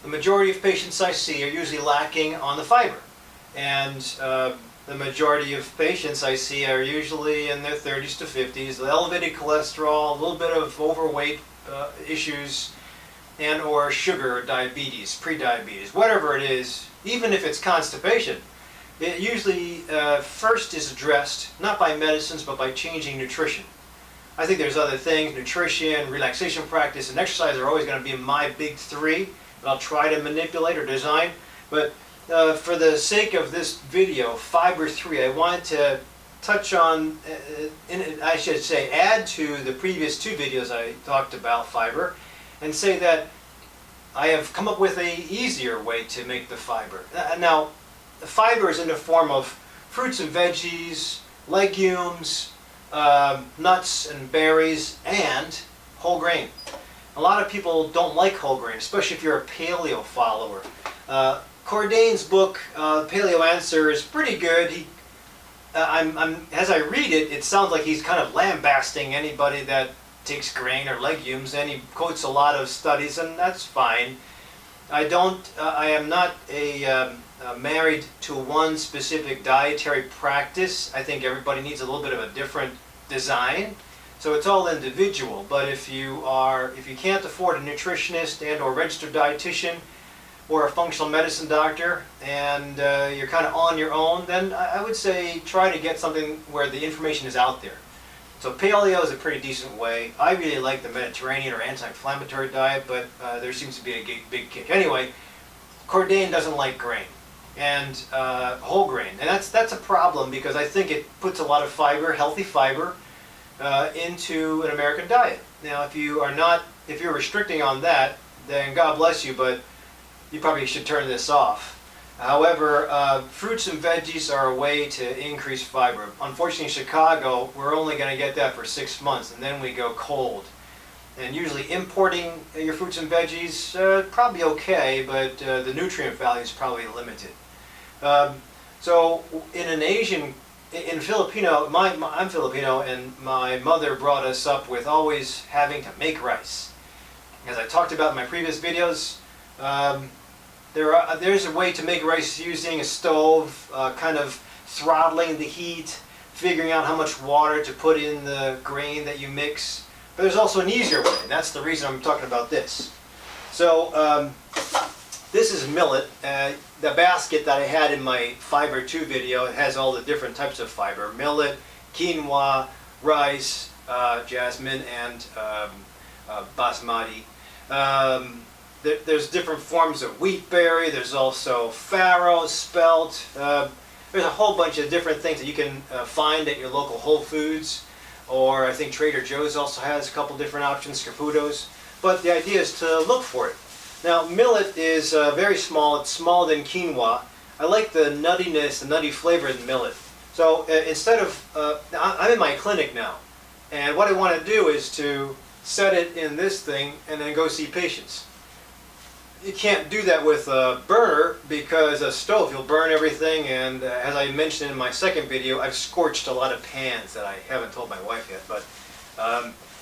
The majority of patients I see are usually lacking on the fiber, and the majority of patients I see are usually in their 30s to 50s, with elevated cholesterol, a little bit of overweight issues, and or sugar or diabetes, pre-diabetes, whatever it is. Even if it's constipation, it usually first is addressed not by medicines but by changing nutrition. I think there's other things, nutrition, relaxation practice, and exercise are always going to be my big three that I'll try to manipulate or design. But for the sake of this video, Fiber 3, I wanted to touch on, I should say, add to the previous two videos I talked about fiber, and say that I have come up with an easier way to make the fiber. Now, the fiber is in the form of fruits and veggies, legumes, nuts and berries, and whole grain. A lot of people don't like whole grain, especially if you're a paleo follower. Cordain's book, Paleo Answer, is pretty good. As I read it, it sounds like he's kind of lambasting anybody that takes grain or legumes, and he quotes a lot of studies, and that's fine. I am not married to one specific dietary practice. I think everybody needs a little bit of a different design, so it's all individual. But if you can't afford a nutritionist and or registered dietitian or a functional medicine doctor, and you're kind of on your own, then I would say try to get something where the information is out there. So paleo is a pretty decent way. I really like the Mediterranean or anti-inflammatory diet, but there seems to be a big kick. Anyway, Cordain doesn't like grain and whole grain, and that's a problem, because I think it puts a lot of fiber, healthy fiber, into an American diet. Now, if you're restricting on that, then God bless you, but you probably should turn this off. However, fruits and veggies are a way to increase fiber. Unfortunately, in Chicago, we're only going to get that for 6 months, and then we go cold. And usually importing your fruits and veggies, probably okay, but the nutrient value is probably limited. So in Filipino, I'm Filipino, and my mother brought us up with always having to make rice. As I talked about in my previous videos, there's a way to make rice using a stove, kind of throttling the heat, figuring out how much water to put in the grain that you mix. But there's also an easier way, and that's the reason I'm talking about this. So this is millet. The basket that I had in my Fiber 2 video, it has all the different types of fiber: millet, quinoa, rice, jasmine, and basmati. There's different forms of wheat berry. There's also farro, spelt. There's a whole bunch of different things that you can find at your local Whole Foods, or I think Trader Joe's also has a couple different options, Caputo's. But the idea is to look for it. Now, millet is very small. It's smaller than quinoa. I like the nuttiness, the nutty flavor in millet. So instead of, I'm in my clinic now, and what I want to do is to set it in this thing and then go see patients. You can't do that with a burner, because a stove, you'll burn everything, and as I mentioned in my second video, I've scorched a lot of pans that I haven't told my wife yet. But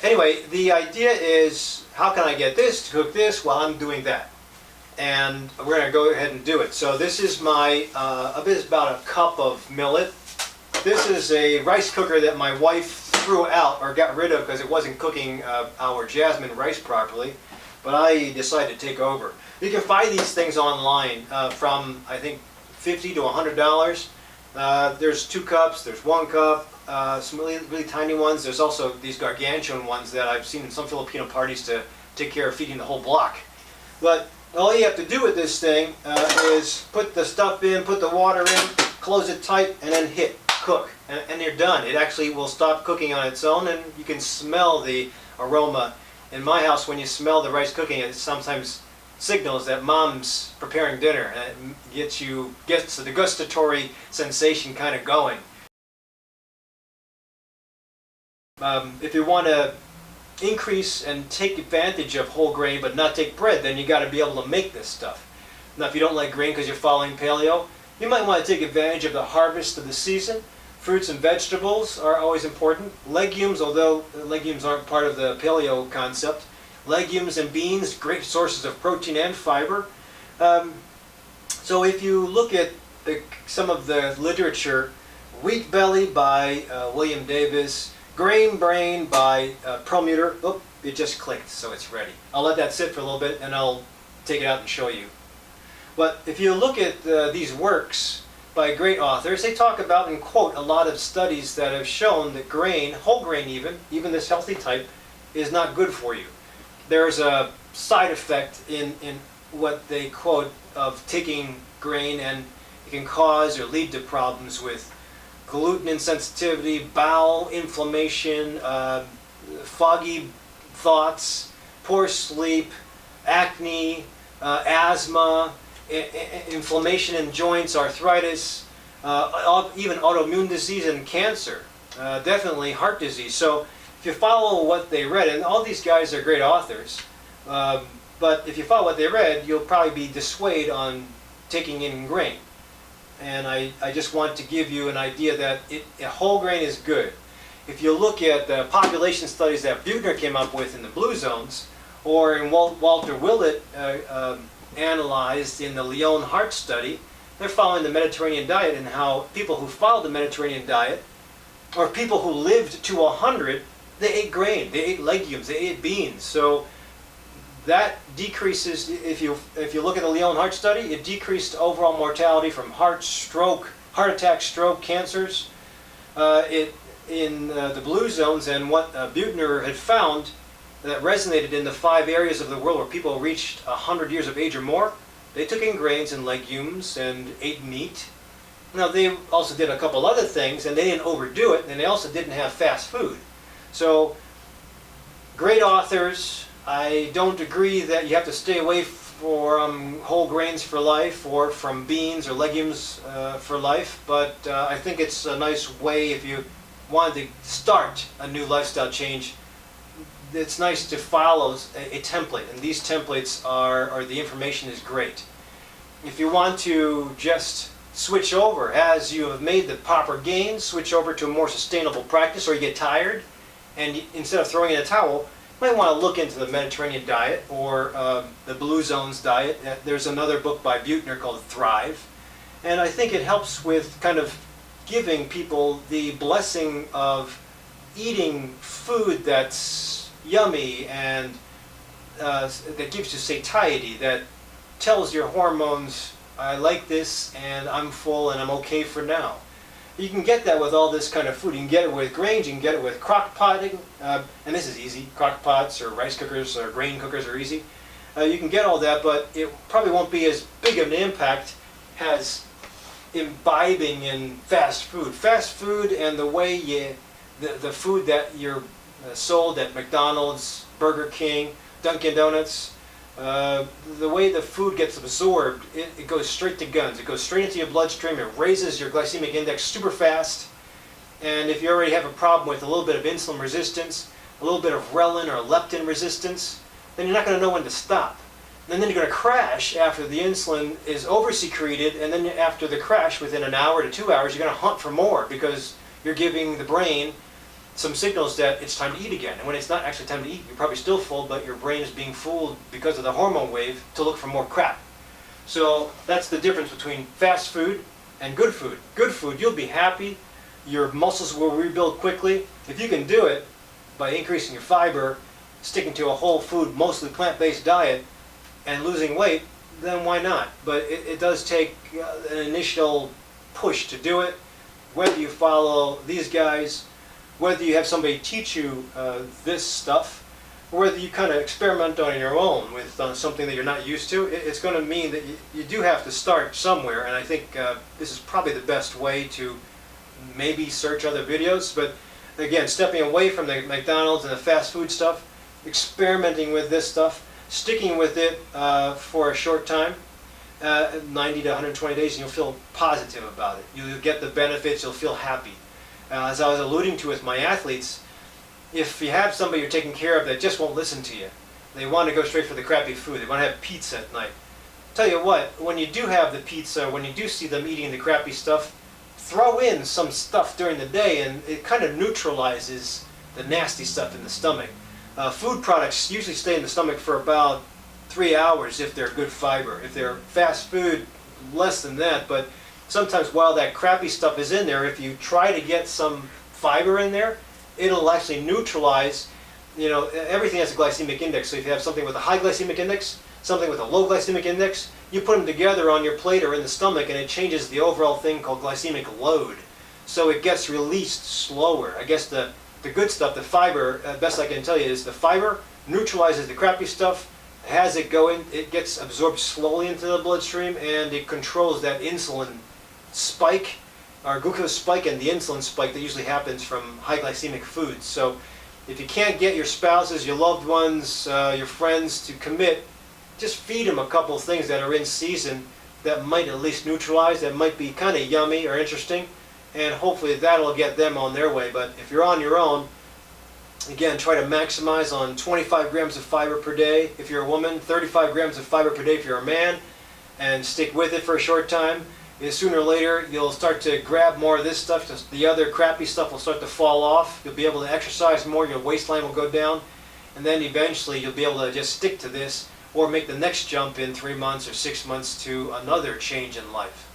anyway, the idea is, how can I get this to cook this while I'm doing that? And we're going to go ahead and do it. So this is my, this is about a cup of millet. This is a rice cooker that my wife threw out or got rid of because it wasn't cooking our jasmine rice properly, but I decided to take over. You can buy these things online from, I think, $50 to $100. There's 2 cups, there's 1 cup, some really tiny ones. There's also these gargantuan ones that I've seen in some Filipino parties to take care of feeding the whole block. But all you have to do with this thing is put the stuff in, put the water in, close it tight, and then hit cook, and you're done. It actually will stop cooking on its own, and you can smell the aroma. In my house, when you smell the rice cooking, it sometimes signals that mom's preparing dinner, and it gets the gustatory sensation kind of going. If you want to increase and take advantage of whole grain but not take bread, then you got to be able to make this stuff. Now, if you don't like grain because you're following paleo, you might want to take advantage of the harvest of the season. Fruits and vegetables are always important. Legumes, although legumes aren't part of the paleo concept, Legumes and beans, great sources of protein and fiber. So if you look at some of the literature, Wheat Belly by William Davis, Grain Brain by Perlmutter. Oh, it just clicked, so it's ready. I'll let that sit for a little bit and I'll take it out and show you. But if you look at these works by great authors, they talk about and quote a lot of studies that have shown that grain, whole grain even this healthy type, is not good for you. There's a side effect in what they quote of taking grain, and it can cause or lead to problems with gluten insensitivity, bowel inflammation, foggy thoughts, poor sleep, acne, asthma, inflammation in joints, arthritis, even autoimmune disease and cancer, definitely heart disease. So if you follow what they read, and all these guys are great authors, but if you follow what they read, you'll probably be dissuaded on taking in grain. And I just want to give you an idea that a whole grain is good. If you look at the population studies that Buechner came up with in the blue zones, or in Walter Willett analyzed in the Lyon Heart Study, they're following the Mediterranean diet, and how people who followed the Mediterranean diet, or people who lived to 100, they ate grain, they ate legumes, they ate beans. So that decreases, if you look at the Lyon Heart Study, it decreased overall mortality from heart attack, stroke, cancers. In the blue zones, and what Buechner had found that resonated in the 5 areas of the world where people reached 100 years of age or more, they took in grains and legumes and ate meat. Now they also did a couple other things, and they didn't overdo it, and they also didn't have fast food. So great authors. I don't agree that you have to stay away from whole grains for life, or from beans or legumes for life, but I think it's a nice way if you wanted to start a new lifestyle change. It's nice to follow a template, and these templates are the information is great. If you want to just switch over as you have made the proper gains, switch over to a more sustainable practice, or you get tired, and instead of throwing in a towel, you might want to look into the Mediterranean diet or the Blue Zones diet. There's another book by Buechner called Thrive, and I think it helps with kind of giving people the blessing of eating food that's yummy and that gives you satiety, that tells your hormones, I like this and I'm full and I'm okay for now. You can get that with all this kind of food. You can get it with grains, you can get it with crock potting, and this is easy. Crock pots or rice cookers or grain cookers are easy. You can get all that, but it probably won't be as big of an impact as imbibing in fast food. Fast food and the way the food that you're sold at McDonald's, Burger King, Dunkin' Donuts, the way the food gets absorbed, it goes straight to guns. It goes straight into your bloodstream. It raises your glycemic index super fast. And if you already have a problem with a little bit of insulin resistance, a little bit of ghrelin or leptin resistance, then you're not going to know when to stop. And then you're going to crash after the insulin is over-secreted, and then after the crash, within an hour to 2 hours, you're going to hunt for more because you're giving the brain some signals that it's time to eat again. And when it's not actually time to eat, you're probably still full, but your brain is being fooled because of the hormone wave to look for more crap. So that's the difference between fast food and good food. Good food, you'll be happy, your muscles will rebuild quickly. If you can do it by increasing your fiber, sticking to a whole food, mostly plant-based diet, and losing weight, then why not? But it does take an initial push to do it. Whether you follow these guys, whether you have somebody teach you this stuff, or whether you kind of experiment on your own with something that you're not used to, it's going to mean that you do have to start somewhere. And I think this is probably the best way to maybe search other videos. But again, stepping away from the McDonald's and the fast food stuff, experimenting with this stuff, sticking with it for a short time, 90 to 120 days, and you'll feel positive about it. You'll get the benefits, you'll feel happy. As I was alluding to with my athletes, if you have somebody you're taking care of that just won't listen to you, they want to go straight for the crappy food, they want to have pizza at night. Tell you what, when you do have the pizza, when you do see them eating the crappy stuff, throw in some stuff during the day and it kind of neutralizes the nasty stuff in the stomach. Food products usually stay in the stomach for about 3 hours if they're good fiber. If they're fast food, less than that. But sometimes while that crappy stuff is in there, if you try to get some fiber in there, it'll actually neutralize. You know, everything has a glycemic index. So if you have something with a high glycemic index, something with a low glycemic index, you put them together on your plate or in the stomach, and it changes the overall thing called glycemic load. So it gets released slower. I guess the good stuff, the fiber, best I can tell you, is the fiber neutralizes the crappy stuff, has it go in, it gets absorbed slowly into the bloodstream, and it controls that insulin spike, or glucose spike, and the insulin spike that usually happens from high glycemic foods. So if you can't get your spouses, your loved ones, your friends to commit, just feed them a couple things that are in season that might at least neutralize, that might be kind of yummy or interesting, and hopefully that'll get them on their way. But if you're on your own, again, try to maximize on 25 grams of fiber per day if you're a woman, 35 grams of fiber per day if you're a man, and stick with it for a short time. And sooner or later, you'll start to grab more of this stuff. The other crappy stuff will start to fall off. You'll be able to exercise more. Your waistline will go down. And then eventually, you'll be able to just stick to this or make the next jump in 3 months or 6 months to another change in life.